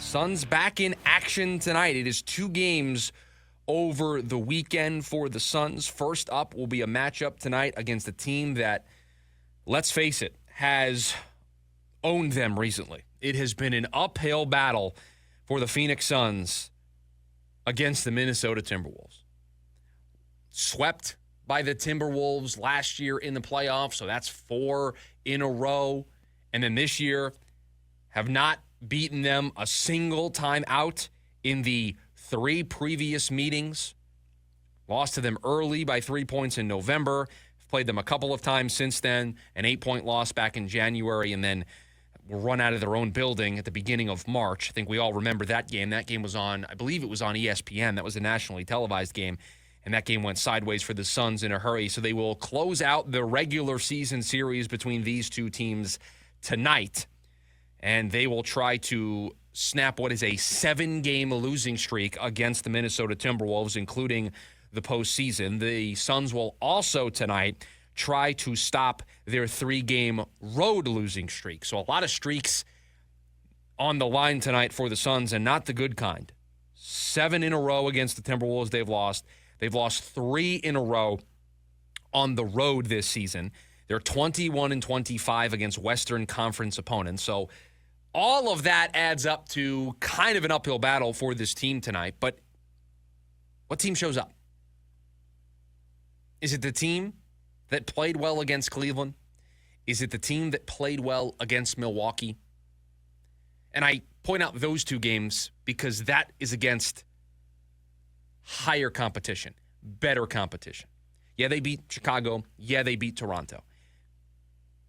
Suns back in action tonight. It is 2 games over the weekend for the Suns. First up will be a matchup tonight against a team that, let's face it, has owned them recently. It has been an uphill battle for the Phoenix Suns against the Minnesota Timberwolves. Swept by the Timberwolves last year in the playoffs, so that's 4 in a row. And then this year have not beaten them a single time out in the 3 previous meetings. Lost to them early by 3 points in November. Played them a couple of times since then. An 8-point loss back in January, and then were run out of their own building at the beginning of March. I think we all remember that game. That game was on, I believe it was on ESPN. That was a nationally televised game. And that game went sideways for the Suns in a hurry. So they will close out the regular season series between these two teams tonight. And they will try to snap what is a 7-game losing streak against the Minnesota Timberwolves, including the postseason. The Suns will also tonight try to stop their 3-game road losing streak. So a lot of streaks on the line tonight for the Suns, and not the good kind. 7 in a row against the Timberwolves they've lost. They've lost 3 in a row on the road this season. They're 21-25 against Western Conference opponents. So all of that adds up to kind of an uphill battle for this team tonight. But what team shows up? Is it the team that played well against Cleveland? Is it the team that played well against Milwaukee? And I point out those 2 games because that is against higher competition, better competition. Yeah, they beat Chicago. Yeah, they beat Toronto.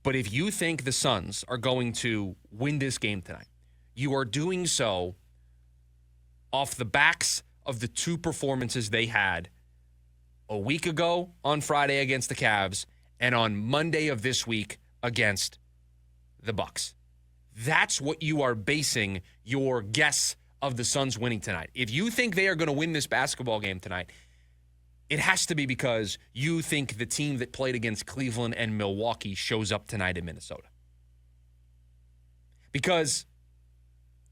But if you think the Suns are going to win this game tonight, you are doing so off the backs of the 2 performances they had a week ago on Friday against the Cavs and on Monday of this week against the Bucks. That's what you are basing your guess of the Suns winning tonight. If you think they are going to win this basketball game tonight, it has to be because you think the team that played against Cleveland and Milwaukee shows up tonight in Minnesota. Because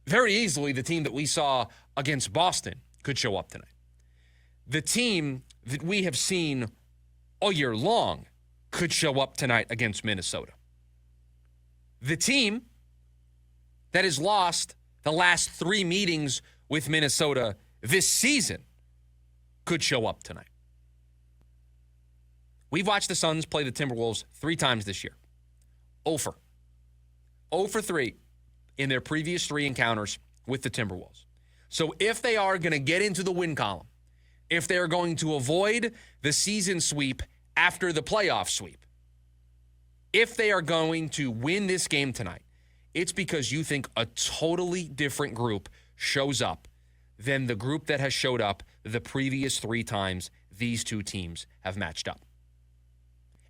very easily the team that we saw against Boston could show up tonight. The team that we have seen all year long could show up tonight against Minnesota. The team that has lost the last 3 meetings with Minnesota this season could show up tonight. We've watched the Suns play the Timberwolves 3 times this year. 0 for 3 in their previous 3 encounters with the Timberwolves. So if they are going to get into the win column, if they are going to avoid the season sweep after the playoff sweep, if they are going to win this game tonight, it's because you think a totally different group shows up than the group that has showed up the previous 3 times these 2 teams have matched up.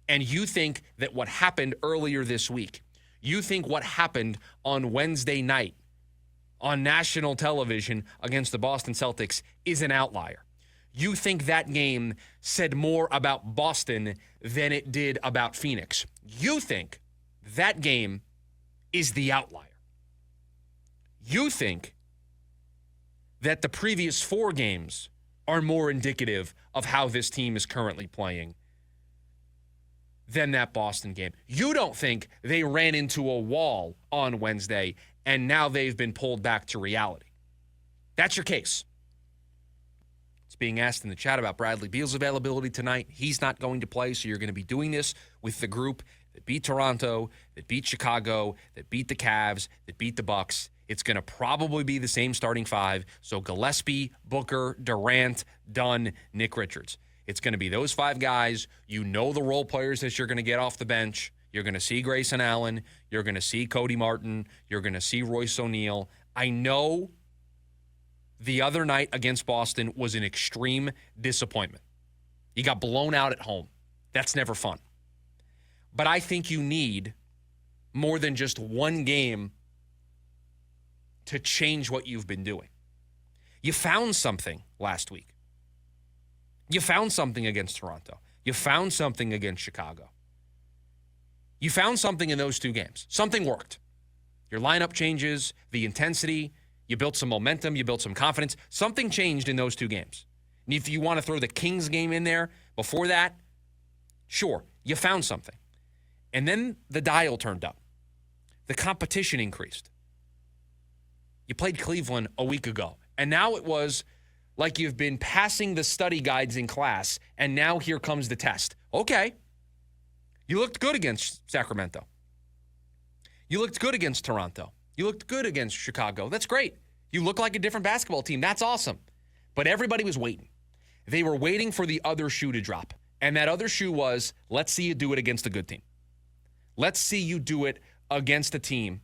And you think that what happened earlier this week, you think what happened on Wednesday night on national television against the Boston Celtics is an outlier. You think that game said more about Boston than it did about Phoenix. You think that game is the outlier. You think that the previous 4 games are more indicative of how this team is currently playing than that Boston game. You don't think they ran into a wall on Wednesday and now they've been pulled back to reality. That's your case. It's being asked in the chat about Bradley Beal's availability tonight. He's not going to play, so you're going to be doing this with the group that beat Toronto, that beat Chicago, that beat the Cavs, that beat the Bucks. It's going to probably be the same starting 5. So Gillespie, Booker, Durant, Dunn, Nick Richards. It's going to be those 5 guys. You know the role players that you're going to get off the bench. You're going to see Grayson Allen. You're going to see Cody Martin. You're going to see Royce O'Neal. I know the other night against Boston was an extreme disappointment. You got blown out at home. That's never fun. But I think you need more than just 1 game to change what you've been doing. You found something last week. You found something against Toronto. You found something against Chicago. You found something in those 2 games. Something worked. Your lineup changes, the intensity. You built some momentum. You built some confidence. Something changed in those two games. And if you want to throw the Kings game in there before that, sure, you found something. And then the dial turned up. The competition increased. You played Cleveland a week ago, and now it was like you've been passing the study guides in class, and now here comes the test. Okay. You looked good against Sacramento. You looked good against Toronto. You looked good against Chicago. That's great. You look like a different basketball team. That's awesome. But everybody was waiting. They were waiting for the other shoe to drop. And that other shoe was, let's see you do it against a good team. Let's see you do it against a team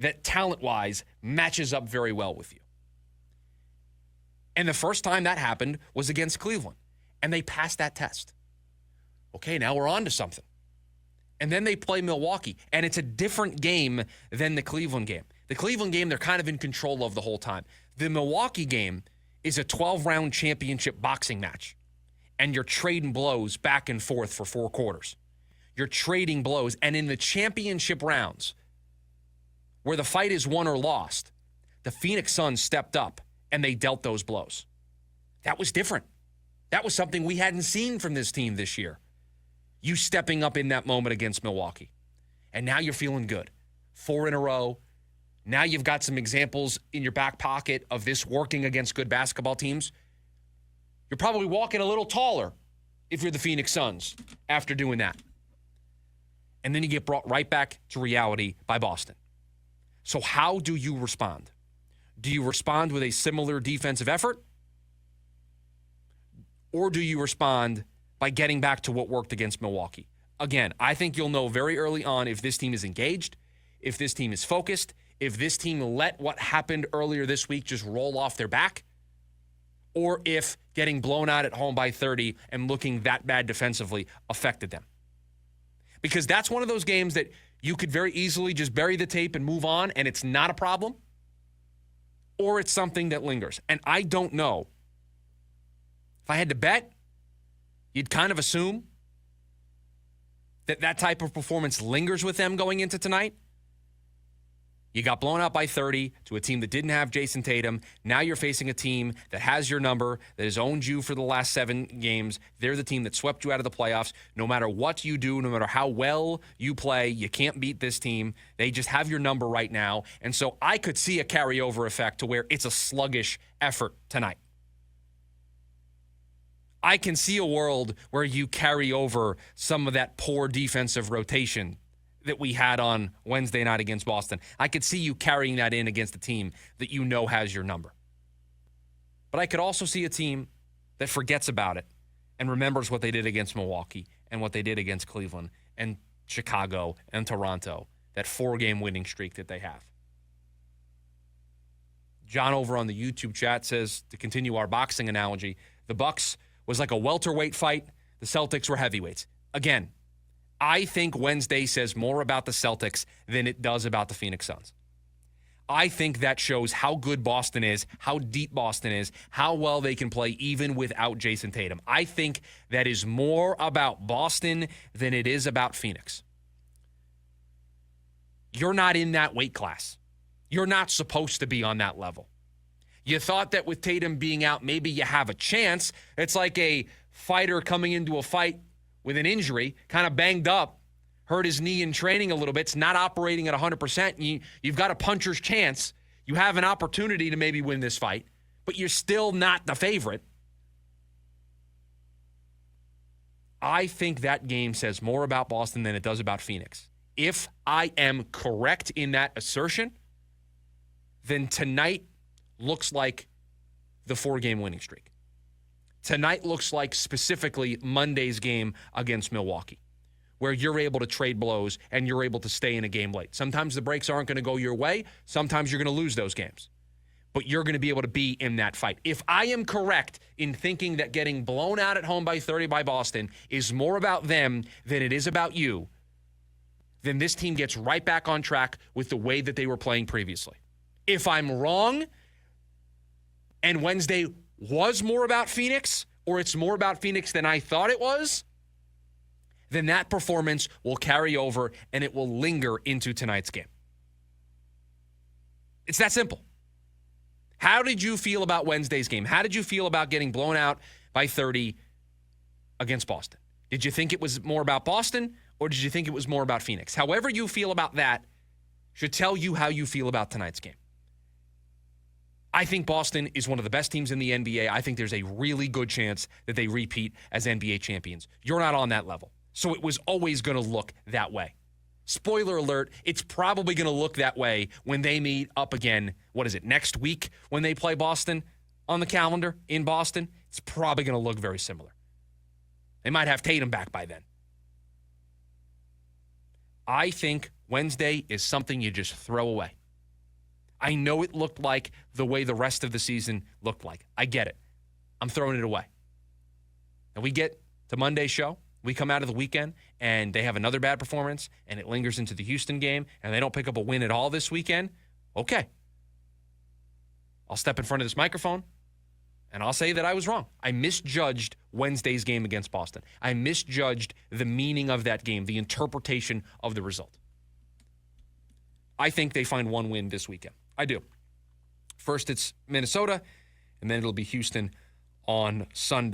that talent-wise matches up very well with you. And the first time that happened was against Cleveland. And they passed that test. Okay, now we're on to something. And then they play Milwaukee. And it's a different game than the Cleveland game. The Cleveland game, they're kind of in control of the whole time. The Milwaukee game is a 12-round championship boxing match. And you're trading blows back and forth for 4 quarters. You're trading blows. And in the championship rounds, where the fight is won or lost, the Phoenix Suns stepped up and they dealt those blows. That was different. That was something we hadn't seen from this team this year. You stepping up in that moment against Milwaukee. And now you're feeling good. 4 in a row. Now you've got some examples in your back pocket of this working against good basketball teams. You're probably walking a little taller if you're the Phoenix Suns after doing that. And then you get brought right back to reality by Boston. So how do you respond? Do you respond with a similar defensive effort? Or do you respond by getting back to what worked against Milwaukee? Again, I think you'll know very early on if this team is engaged, if this team is focused, if this team let what happened earlier this week just roll off their back, or if getting blown out at home by 30 and looking that bad defensively affected them. Because that's one of those games that you could very easily just bury the tape and move on, and it's not a problem, or it's something that lingers. And I don't know. If I had to bet, you'd kind of assume that that type of performance lingers with them going into tonight. You got blown out by 30 to a team that didn't have Jason Tatum. Now you're facing a team that has your number, that has owned you for the last 7 games. They're the team that swept you out of the playoffs. No matter what you do, no matter how well you play, you can't beat this team. They just have your number right now. And so I could see a carryover effect to where it's a sluggish effort tonight. I can see a world where you carry over some of that poor defensive rotation that we had on Wednesday night against Boston. I could see you carrying that in against a team that you know has your number. But I could also see a team that forgets about it and remembers what they did against Milwaukee and what they did against Cleveland and Chicago and Toronto, that 4-game winning streak that they have. John over on the YouTube chat says, to continue our boxing analogy, the Bucks was like a welterweight fight. The Celtics were heavyweights. Again, I think Wednesday says more about the Celtics than it does about the Phoenix Suns. I think that shows how good Boston is, how deep Boston is, how well they can play even without Jason Tatum. I think that is more about Boston than it is about Phoenix. You're not in that weight class. You're not supposed to be on that level. You thought that with Tatum being out, maybe you have a chance. It's like a fighter coming into a fight with an injury, kind of banged up, hurt his knee in training a little bit. It's not operating at 100%. You've got a puncher's chance. You have an opportunity to maybe win this fight, but you're still not the favorite. I think that game says more about Boston than it does about Phoenix. If I am correct in that assertion, then tonight looks like the 4-game winning streak. Tonight looks like specifically Monday's game against Milwaukee, where you're able to trade blows and you're able to stay in a game late. Sometimes the breaks aren't going to go your way. Sometimes you're going to lose those games. But you're going to be able to be in that fight. If I am correct in thinking that getting blown out at home by 30 by Boston is more about them than it is about you, then this team gets right back on track with the way that they were playing previously. If I'm wrong, and Wednesday was more about Phoenix, or it's more about Phoenix than I thought it was, then that performance will carry over and it will linger into tonight's game. It's that simple. How did you feel about Wednesday's game? How did you feel about getting blown out by 30 against Boston? Did you think it was more about Boston, or did you think it was more about Phoenix? However you feel about that should tell you how you feel about tonight's game. I think Boston is one of the best teams in the NBA. I think there's a really good chance that they repeat as NBA champions. You're not on that level. So it was always going to look that way. Spoiler alert, it's probably going to look that way when they meet up again, next week when they play Boston on the calendar in Boston? It's probably going to look very similar. They might have Tatum back by then. I think Wednesday is something you just throw away. I know it looked like the way the rest of the season looked like. I get it. I'm throwing it away. And we get to Monday's show. We come out of the weekend, and they have another bad performance, and it lingers into the Houston game, and they don't pick up a win at all this weekend. Okay. I'll step in front of this microphone, and I'll say that I was wrong. I misjudged Wednesday's game against Boston. I misjudged the meaning of that game, the interpretation of the result. I think they find one win this weekend. I do. First, it's Minnesota, and then it'll be Houston on Sunday.